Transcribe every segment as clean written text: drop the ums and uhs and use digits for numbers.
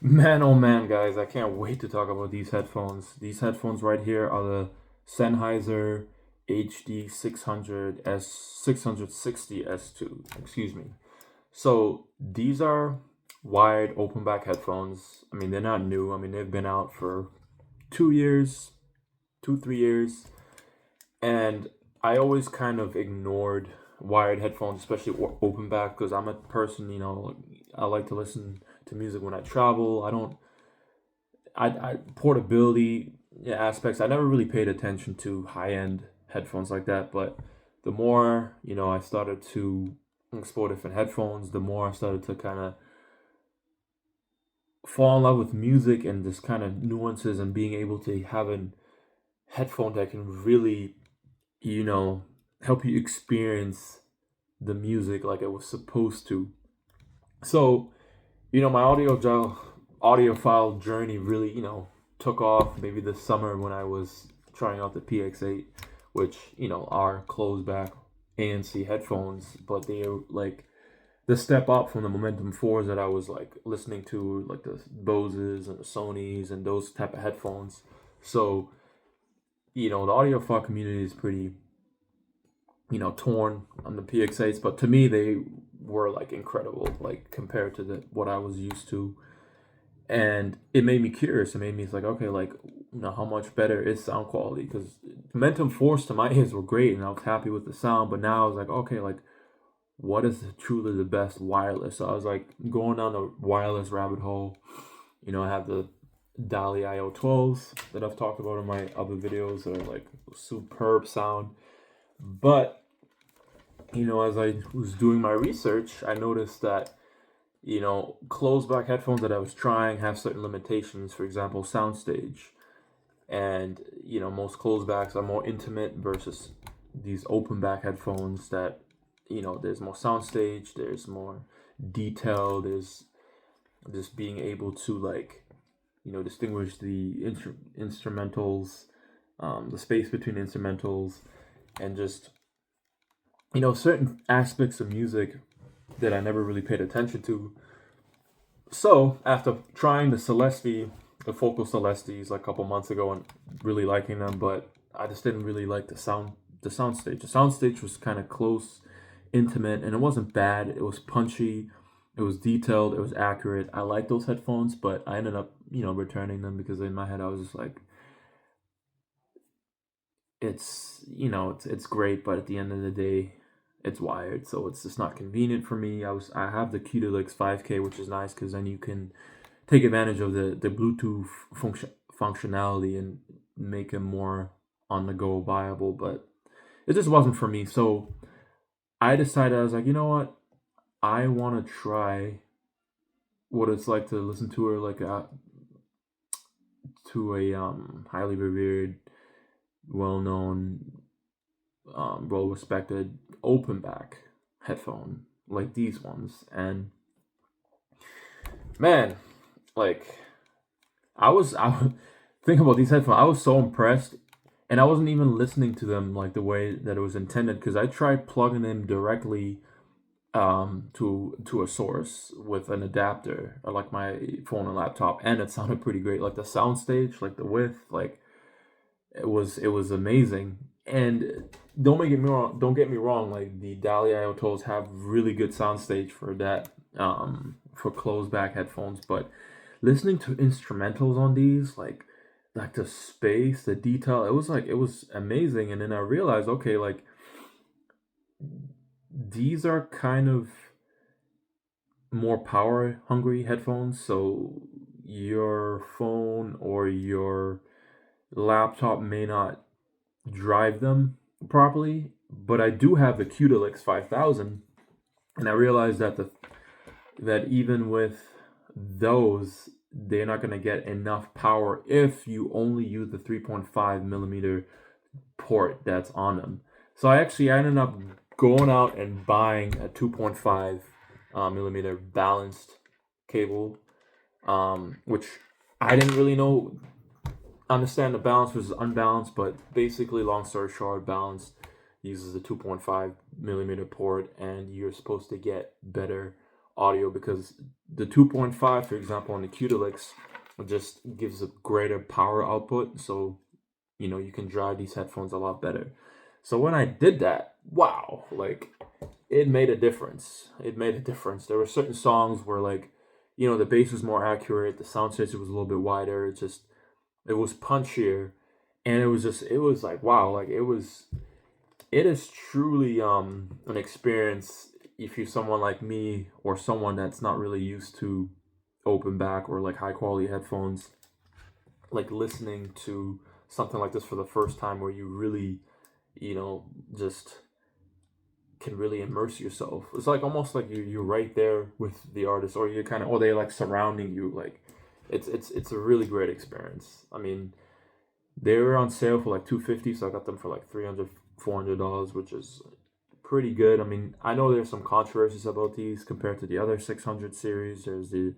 Man, oh man, guys, I can't wait to talk about these headphones. These headphones right here are the Sennheiser HD 600 S 660 S2. Excuse me. So these are wide open back headphones. I mean, they're not new. I mean, they've been out for 2 years, 3 years, and I always kind of ignored wired headphones, especially open back, because I'm a person, I like to listen to music when I travel. I portability aspects. I never really paid attention to high end headphones like that, but the more I started to explore different headphones, the more I started to kind of fall in love with music and this kind of nuances and being able to have a headphone that can really you know help you experience the music like it was supposed to. So my audiophile journey really, took off maybe this summer when I was trying out the PX8, which, are closed back ANC headphones, but they are like the step up from the Momentum 4s that I was like listening to, like the Boses and the Sonys and those type of headphones. So, the audiophile community is pretty, torn on the PX8s, but to me, they were like incredible, like compared to what I was used to. And it made me curious. It made me like, okay, like, how much better is sound quality? Because Momentum Force to my ears were great, and I was happy with the sound. But now I was like, okay, like, what is truly the best wireless? So I was like going down the wireless rabbit hole. I have the Dali IO 12s that I've talked about in my other videos that are like superb sound. But as I was doing my research, I noticed that closed back headphones that I was trying have certain limitations. For example, soundstage, and most closed backs are more intimate versus these open back headphones that there's more soundstage, there's more detail, there's just being able to like distinguish the instrumentals, the space between instrumentals, and just certain aspects of music that I never really paid attention to. So after trying the Focal Celestis like a couple months ago and really liking them, but I just didn't really like the soundstage. The soundstage was kind of close, intimate, and it wasn't bad. It was punchy, it was detailed, it was accurate. I like those headphones, but I ended up returning them because in my head I was just like, it's great, but at the end of the day, it's wired, so it's just not convenient for me. I have the Q-Delix 5K, which is nice because then you can take advantage of the Bluetooth functionality and make it more on the go viable. But it just wasn't for me. So I decided, I was like, you know what? I want to try what it's like to listen to her like to a highly revered, well known, well respected open back headphone like these ones. And man, like I think about these headphones, I was so impressed, and I wasn't even listening to them like the way that it was intended, because I tried plugging them directly to a source with an adapter or like my phone and laptop, and it sounded pretty great. Like the soundstage, like the width, like it was amazing. And don't get me wrong, like the Dali IO tools have really good soundstage for that, for closed back headphones. But listening to instrumentals on these, like the space, the detail, it was amazing. And then I realized, okay, like these are kind of more power hungry headphones, so your phone or your laptop may not drive them properly. But I do have the Q-Delix 5000, and I realized that even with those, they're not going to get enough power if you only use the 3.5 millimeter port that's on them. So I ended up going out and buying a 2.5 millimeter balanced cable, which I didn't really understand the balance versus unbalanced, but basically, long story short, balanced uses a 2.5 millimeter port, and you're supposed to get better audio, because the 2.5, for example, on the Qdelix just gives a greater power output, so you can drive these headphones a lot better. So when I did that, wow, like it made a difference. It made a difference. There were certain songs where like the bass was more accurate, the sound stage was a little bit wider, it was punchier, and it was like wow, like it is truly an experience if you're someone like me or someone that's not really used to open back or like high quality headphones, like listening to something like this for the first time, where you really just can really immerse yourself. It's like almost like you're right there with the artist, or you're kind of, or they like surrounding you. Like it's a really great experience. I mean, they were on sale for like $250, so I got them for like $300-$400, which is pretty good. I mean, I know there's some controversies about these compared to the other 600 series. There's the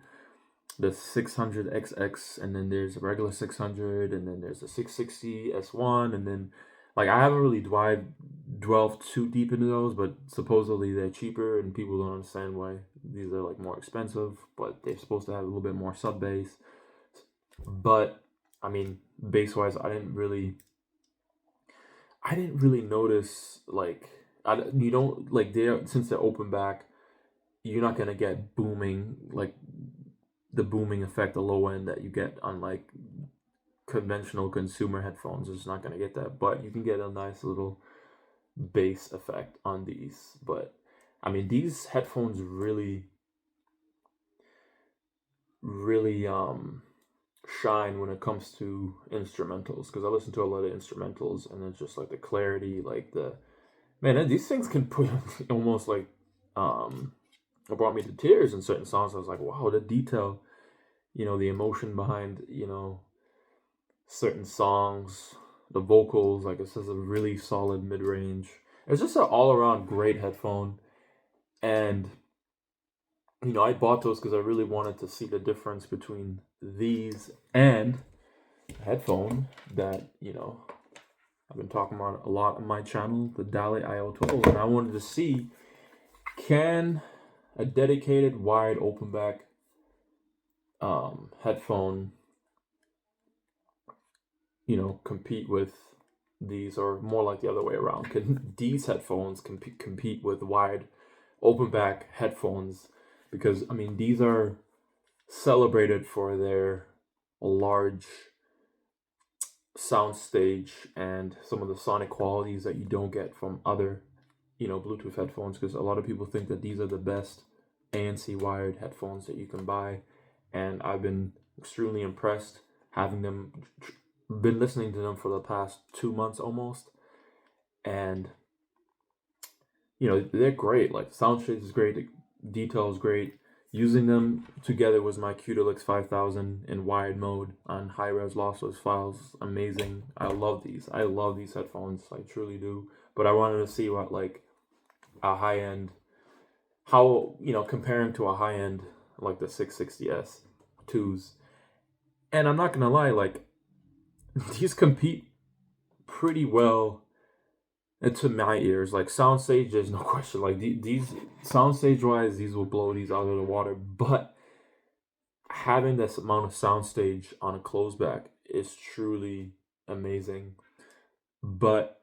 600XX, and then there's a regular 600, and then there's a 660 S1, and then like I haven't really dwelled too deep into those, but supposedly they're cheaper, and people don't understand why these are like more expensive, but they're supposed to have a little bit more sub bass. But I mean, bass wise, I didn't really notice like you don't like since they're open back, you're not gonna get booming, like the booming effect, the low end that you get on like conventional consumer headphones. Is not gonna get that, but you can get a nice little bass effect on these. But I mean, these headphones really shine when it comes to instrumentals, because I listen to a lot of instrumentals, and it's just like the clarity, like these things can put almost like it brought me to tears in certain songs. I was like, wow, the detail, the emotion behind certain songs, the vocals. Like, this is a really solid mid-range. It's just an all-around great headphone. And I bought those because I really wanted to see the difference between these and a headphone that I've been talking about a lot on my channel, the Dali IO 12, and I wanted to see, can a dedicated wired open back headphone compete with these, or more like the other way around? Can these headphones compete with wired open back headphones? Because I mean, these are celebrated for their large soundstage and some of the sonic qualities that you don't get from other Bluetooth headphones, because a lot of people think that these are the best ANC wired headphones that you can buy, and I've been extremely impressed having them, been listening to them for the past 2 months almost, and they're great. Like, the sound shade is great, the detail is great. Using them together was my Qdelix 5000 in wired mode on high-res lossless files. Amazing. I love these headphones, I truly do. But I wanted to see what like a high-end, how comparing to a high-end like the 660S 2s. And I'm not gonna lie, like, these compete pretty well to my ears. Like, soundstage, there's no question. Like, these soundstage wise, these will blow these out of the water. But having this amount of soundstage on a closeback is truly amazing. But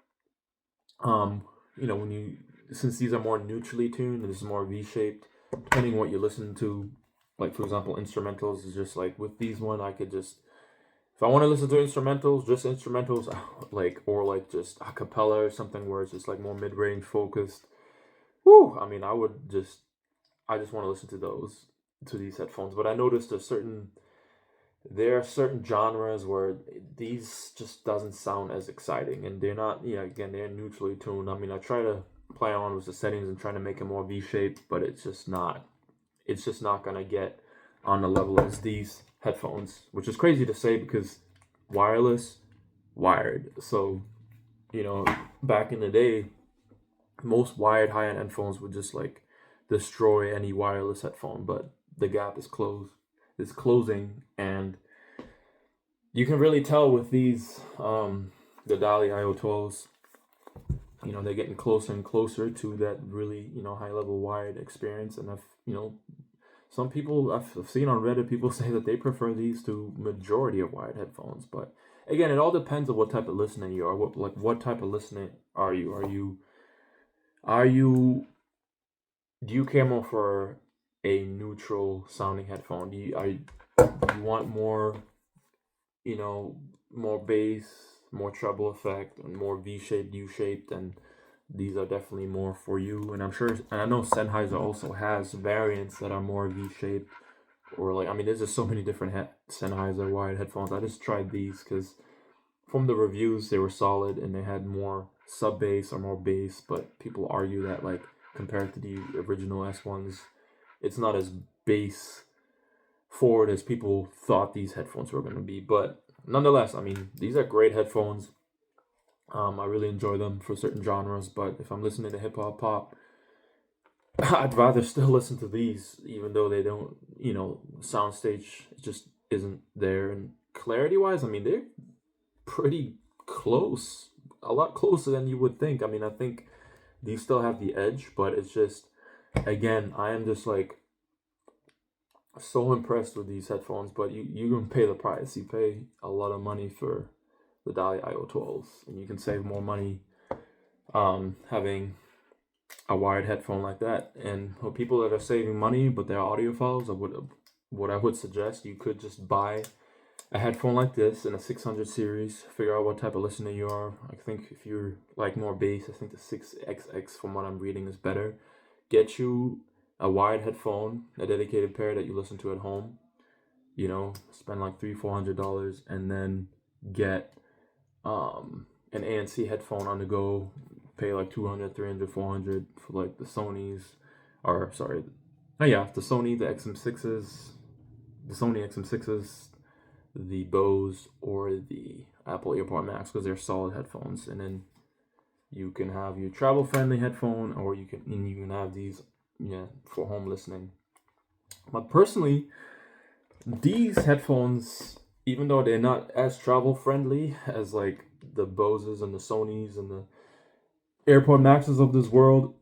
since these are more neutrally tuned, and this is more V-shaped, depending on what you listen to, like for example instrumentals, is just like with these one, I could just, if I want to listen to instrumentals, just instrumentals, like, or like just a cappella or something where it's just like more mid-range focused, I mean, I just want to listen to these headphones. But I noticed there are certain genres where these just doesn't sound as exciting, and they're not, again, they're neutrally tuned. I mean, I try to play on with the settings and trying to make it more V-shaped, but it's just not gonna get on the level as these headphones, which is crazy to say because wireless, wired. So, back in the day, most wired high-end headphones would just like destroy any wireless headphone, but the gap is closing, and you can really tell with these the Dali IO 12s, they're getting closer and closer to that really high level wired experience. And you know, some people I've seen on Reddit, people say that they prefer these to majority of wired headphones. But again, it all depends on what type of listener you are. What type of listener are you? Are you do you care more for a neutral sounding headphone? Do you want more, you know, more bass, more treble effect, and more V-shaped, U-shaped, and these are definitely more for you. And I'm sure, and I know Sennheiser also has variants that are more V-shaped, or like, I mean, there's just so many different Sennheiser wired headphones. I just tried these because from the reviews they were solid and they had more sub bass or more bass, but people argue that like compared to the original S1s, it's not as bass forward as people thought these headphones were going to be. But nonetheless, I mean, these are great headphones. I really enjoy them for certain genres, but if I'm listening to hip hop pop, I'd rather still listen to these, even though they don't, soundstage just isn't there. And clarity wise, I mean, they're pretty close, a lot closer than you would think. I mean, I think these still have the edge, but it's just, again, I am just like so impressed with these headphones. But you can pay the price. You pay a lot of money for the Dali IO 12s, and you can save more money having a wired headphone like that. And for people that are saving money but they're audiophiles, what I would suggest, you could just buy a headphone like this in a 600 series. Figure out what type of listener you are. I think if you're like more bass, I think the 6XX from what I'm reading is better. Get you a wired headphone, a dedicated pair that you listen to at home. Spend like $300-$400, and then get an ANC headphone on the go. Pay like $200-$400 for like the Sony's, or sorry, the Sony, the Sony XM6s, the Bose, or the Apple AirPod Max, because they're solid headphones. And then you can have your travel friendly headphone, or you can have these for home listening. But personally, these headphones, even though they're not as travel friendly as like the Boses and the Sonys and the AirPod Maxes of this world,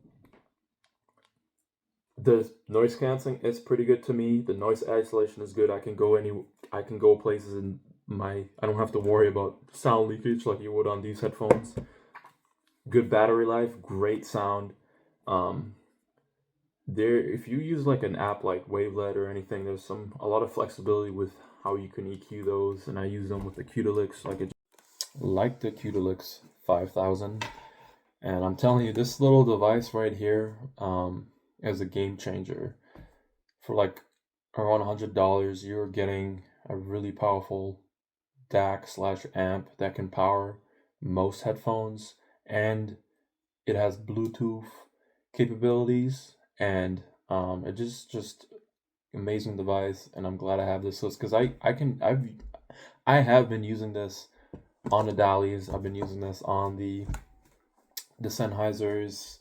the noise canceling is pretty good to me. The noise isolation is good. I can go places and I don't have to worry about sound leakage like you would on these headphones. Good battery life, great sound. If you use like an app like Wavelet or anything, there's a lot of flexibility with how you can EQ those, and I use them with the Qdelix, like the Qdelix 5000. And I'm telling you, this little device right here is a game changer. For like around $100, you're getting a really powerful DAC/amp that can power most headphones, and it has Bluetooth capabilities, and it just amazing device. And I'm glad I have this list because I have been using this on the Dalis. I've been using this on the Sennheisers,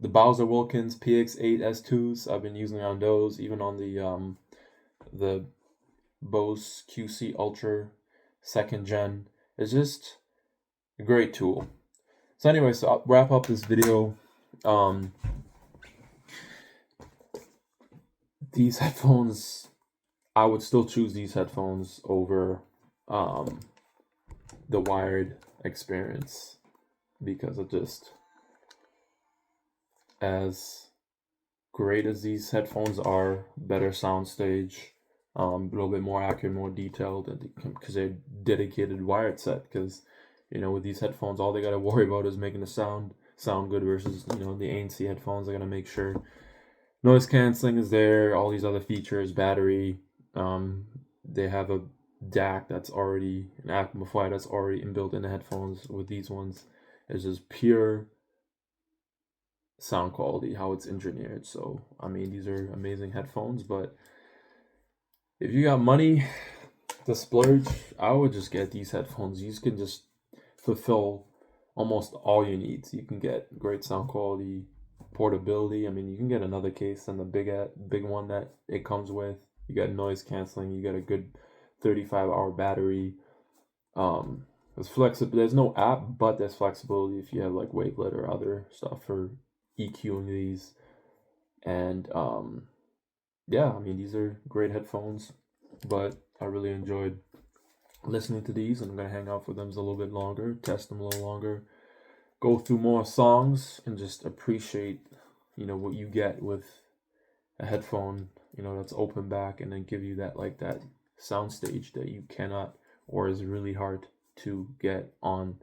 the Bowser Wilkins PX8 S2s. I've been using it on those, even on the Bose QC Ultra 2nd Gen. It's just a great tool. So anyway, so I'll wrap up this video. These headphones, I would still choose these headphones over the wired experience, because of just as great as these headphones are, better soundstage, a little bit more accurate, more detailed, because they're dedicated wired set. Because with these headphones, all they gotta worry about is making the sound good, versus the ANC headphones. They gotta make sure noise canceling is there, all these other features, battery. They have a DAC that's already an amplifier that's already inbuilt in the headphones. With these ones, it's just pure sound quality, how it's engineered. So I mean, these are amazing headphones. But if you got money to splurge, I would just get these headphones. These can just fulfill almost all your needs. You can get great sound quality, portability. I mean, you can get another case than the big one that it comes with. You got noise canceling. You got a good 35-hour battery. There's flexible. There's no app, but there's flexibility if you have like Wavelet or other stuff for EQing these. And yeah, I mean, these are great headphones, but I really enjoyed listening to these, and I'm gonna hang out with them a little bit longer, test them a little longer, go through more songs, and just appreciate, what you get with a headphone, that's open back, and then give you that sound stage that you cannot, or is really hard to get on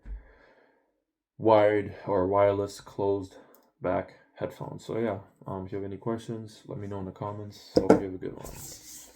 wired or wireless closed back headphones. So yeah, if you have any questions, let me know in the comments. Hope you have a good one.